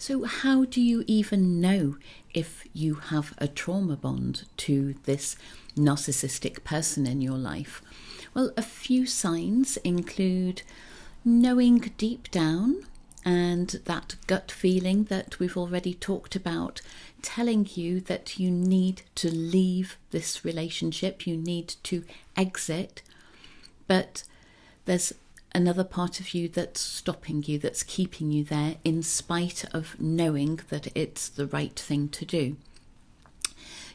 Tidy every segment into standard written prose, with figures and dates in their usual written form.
So how do you even know if you have a trauma bond to this narcissistic person in your life? Well, a few signs include knowing deep down, and that gut feeling that we've already talked about telling you that you need to leave this relationship, you need to exit, but there's another part of you that's stopping you, that's keeping you there in spite of knowing that it's the right thing to do.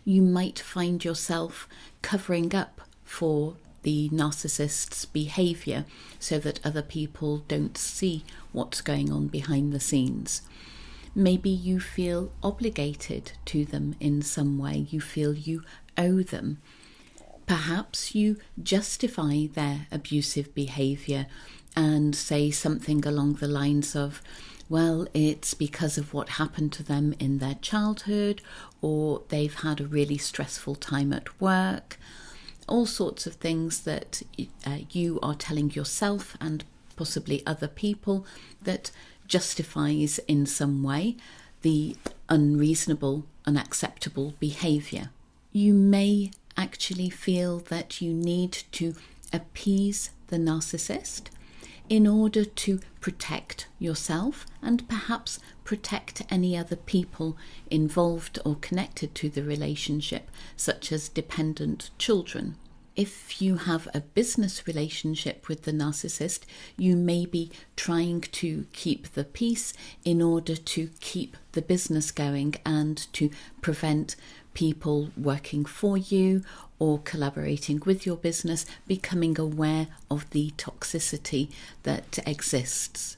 You might find yourself covering up for the narcissist's behaviour so that other people don't see what's going on behind the scenes. Maybe you feel obligated to them in some way, you feel you owe them. Perhaps you justify their abusive behaviour and say something along the lines of, well, it's because of what happened to them in their childhood, or they've had a really stressful time at work. All sorts of things that you are telling yourself and possibly other people that justifies in some way the unreasonable, unacceptable behaviour. You may actually feel that you need to appease the narcissist in order to protect yourself and perhaps protect any other people involved or connected to the relationship, such as dependent children. If you have a business relationship with the narcissist, you may be trying to keep the peace in order to keep the business going and to prevent people working for you or collaborating with your business becoming aware of the toxicity that exists.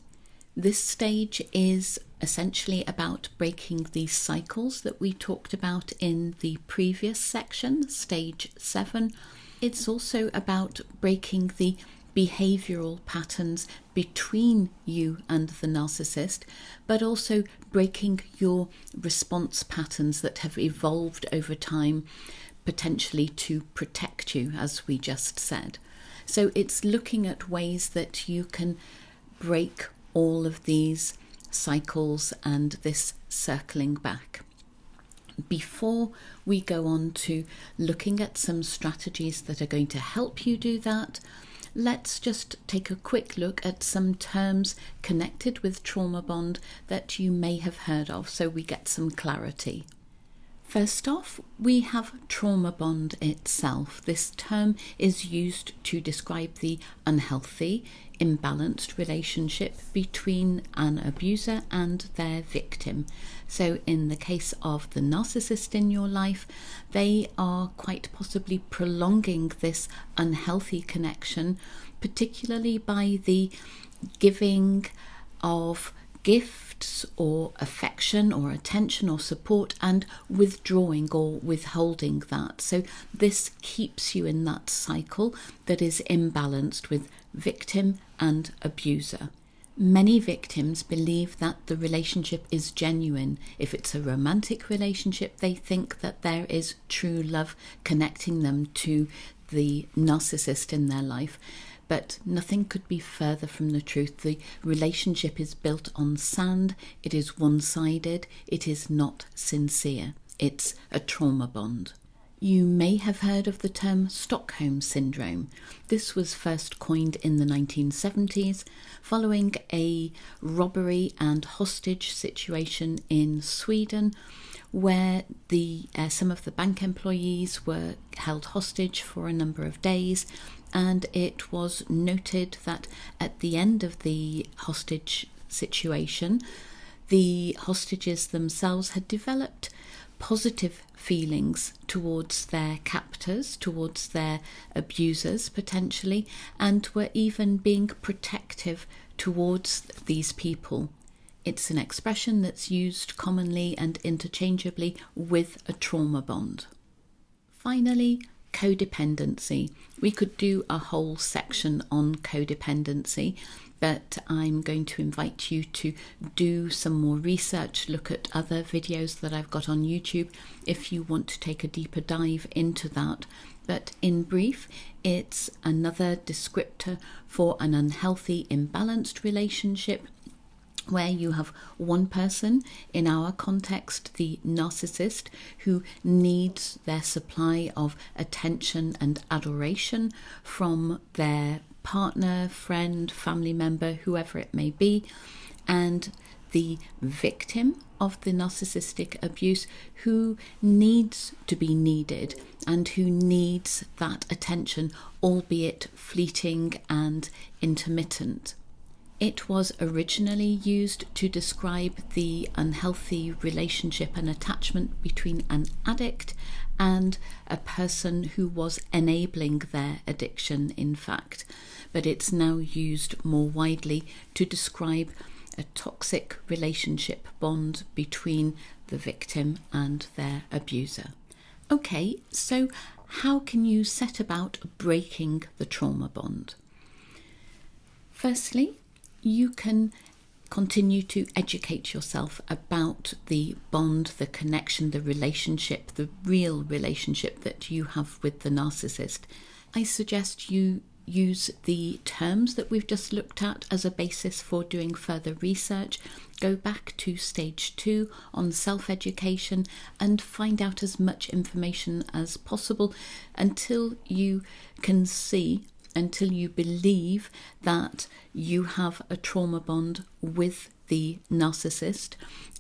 This stage is essentially about breaking these cycles that we talked about in the previous section, stage 7. It's also about breaking the behavioural patterns between you and the narcissist, but also breaking your response patterns that have evolved over time, potentially to protect you, as we just said. So it's looking at ways that you can break all of these cycles and this circling back. Before we go on to looking at some strategies that are going to help you do that, let's just take a quick look at some terms connected with trauma bond that you may have heard of, so we get some clarity. First off, we have trauma bond itself. This term is used to describe the unhealthy, imbalanced relationship between an abuser and their victim. So in the case of the narcissist in your life, they are quite possibly prolonging this unhealthy connection, particularly by the giving of gifts or affection or attention or support and withdrawing or withholding that. So this keeps you in that cycle that is imbalanced with victim and abuser. Many victims believe that the relationship is genuine. If it's a romantic relationship, they think that there is true love connecting them to the narcissist in their life. But nothing could be further from the truth. The relationship is built on sand, it is one-sided, it is not sincere. It's a trauma bond. You may have heard of the term Stockholm Syndrome. This was first coined in the 1970s following a robbery and hostage situation in Sweden, where some of the bank employees were held hostage for a number of days, and it was noted that at the end of the hostage situation, the hostages themselves had developed positive feelings towards their captors, towards their abusers potentially, and were even being protective towards these people. It's an expression that's used commonly and interchangeably with a trauma bond. Finally, codependency. We could do a whole section on codependency, but I'm going to invite you to do some more research, look at other videos that I've got on YouTube if you want to take a deeper dive into that. But in brief, it's another descriptor for an unhealthy, imbalanced relationship where you have one person, in our context, the narcissist, who needs their supply of attention and adoration from their partner, friend, family member, whoever it may be, and the victim of the narcissistic abuse who needs to be needed and who needs that attention, albeit fleeting and intermittent. It was originally used to describe the unhealthy relationship and attachment between an addict and a person who was enabling their addiction, in fact. But it's now used more widely to describe a toxic relationship bond between the victim and their abuser. Okay, so how can you set about breaking the trauma bond? Firstly, you can continue to educate yourself about the bond, the connection, the relationship, the real relationship that you have with the narcissist. I suggest you use the terms that we've just looked at as a basis for doing further research. Go back to stage 2 on self-education and find out as much information as possible until you can see, until you believe that you have a trauma bond with the narcissist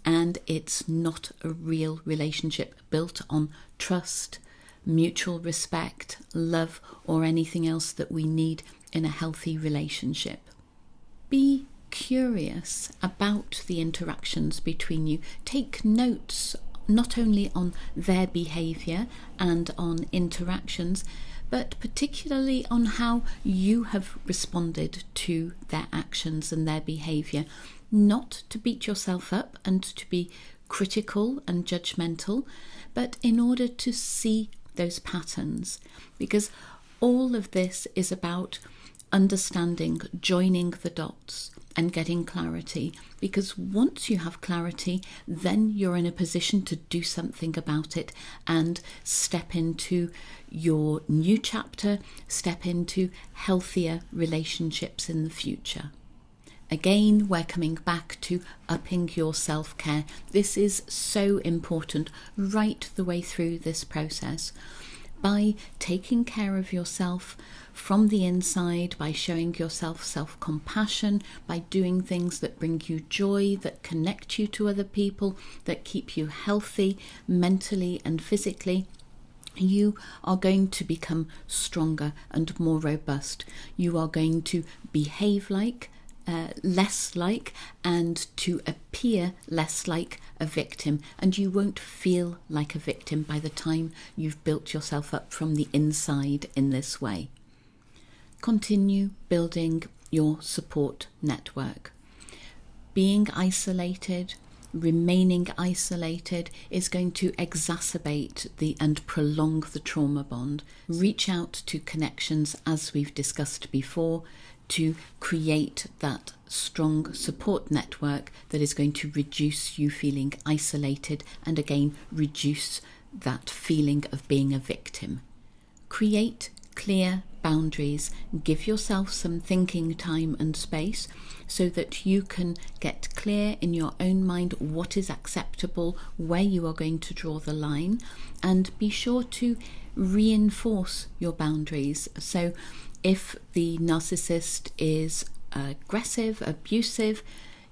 and it's not a real relationship built on trust, mutual respect, love, or anything else that we need in a healthy relationship. Be curious about the interactions between you. Take notes not only on their behaviour and on interactions, but particularly on how you have responded to their actions and their behaviour. Not to beat yourself up and to be critical and judgmental, but in order to see those patterns, because all of this is about understanding, joining the dots and getting clarity, because once you have clarity, then you're in a position to do something about it and step into your new chapter, step into healthier relationships in the future. Again, we're coming back to upping your self-care. This is so important right the way through this process. By taking care of yourself from the inside, by showing yourself self-compassion, by doing things that bring you joy, that connect you to other people, that keep you healthy mentally and physically, you are going to become stronger and more robust. You are going to behave less like, and to appear less like a victim, and you won't feel like a victim by the time you've built yourself up from the inside in this way. Continue building your support network. Being isolated, remaining isolated is going to exacerbate and prolong the trauma bond. Reach out to connections, as we've discussed before, to create that strong support network that is going to reduce you feeling isolated and again reduce that feeling of being a victim. Create clear boundaries. Give yourself some thinking time and space so that you can get clear in your own mind what is acceptable, where you are going to draw the line, and be sure to reinforce your boundaries. So if the narcissist is aggressive, abusive,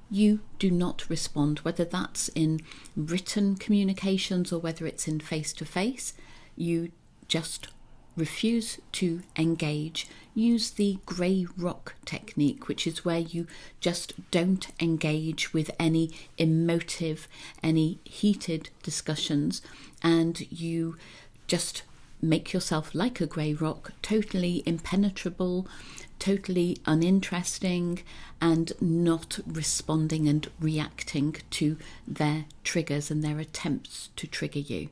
you do not respond, whether that's in written communications or whether it's in face-to-face. You just refuse to engage. Use the grey rock technique, which is where you just don't engage with any emotive, any heated discussions, and you just make yourself like a grey rock, totally impenetrable, totally uninteresting, and not responding and reacting to their triggers and their attempts to trigger you.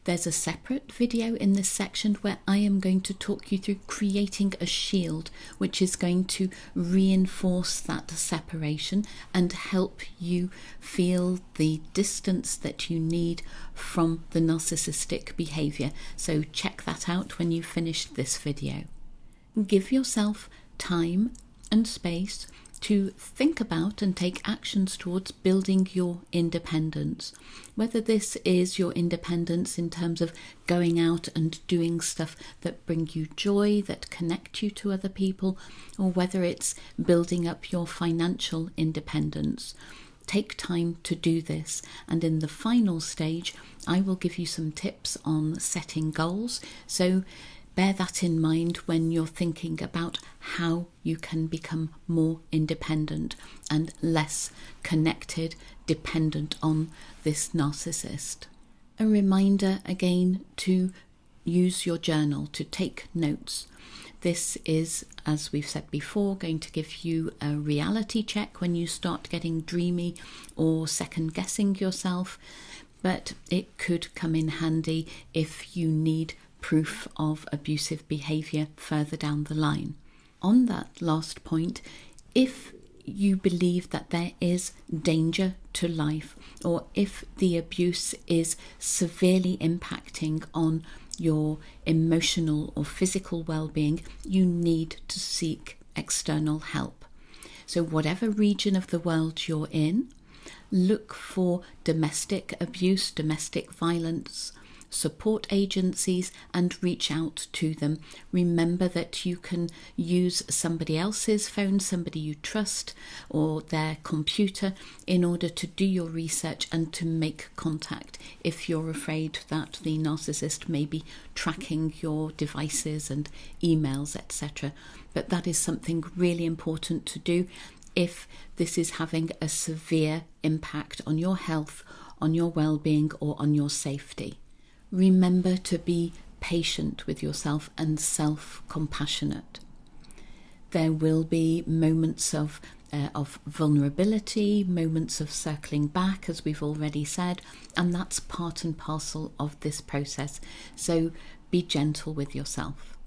There's a separate video in this section where I am going to talk you through creating a shield, which is going to reinforce that separation and help you feel the distance that you need from the narcissistic behaviour. So check that out when you've finished this video. Give yourself time and space to think about and take actions towards building your independence. Whether this is your independence in terms of going out and doing stuff that bring you joy, that connect you to other people, or whether it's building up your financial independence. Take time to do this, and in the final stage I will give you some tips on setting goals, so bear that in mind when you're thinking about how you can become more independent and less connected, dependent on this narcissist. A reminder again to use your journal, to take notes. This is, as we've said before, going to give you a reality check when you start getting dreamy or second guessing yourself, but it could come in handy if you need proof of abusive behaviour further down the line. On that last point, if you believe that there is danger to life, or if the abuse is severely impacting on your emotional or physical well-being, you need to seek external help. So whatever region of the world you're in, look for domestic abuse, domestic violence support agencies and reach out to them. Remember that you can use somebody else's phone, somebody you trust, or their computer in order to do your research and to make contact if you're afraid that the narcissist may be tracking your devices and emails, etc. But that is something really important to do if this is having a severe impact on your health, on your well-being, or on your safety. Remember to be patient with yourself and self-compassionate. There will be moments of vulnerability, moments of circling back, as we've already said, and that's part and parcel of this process. So be gentle with yourself.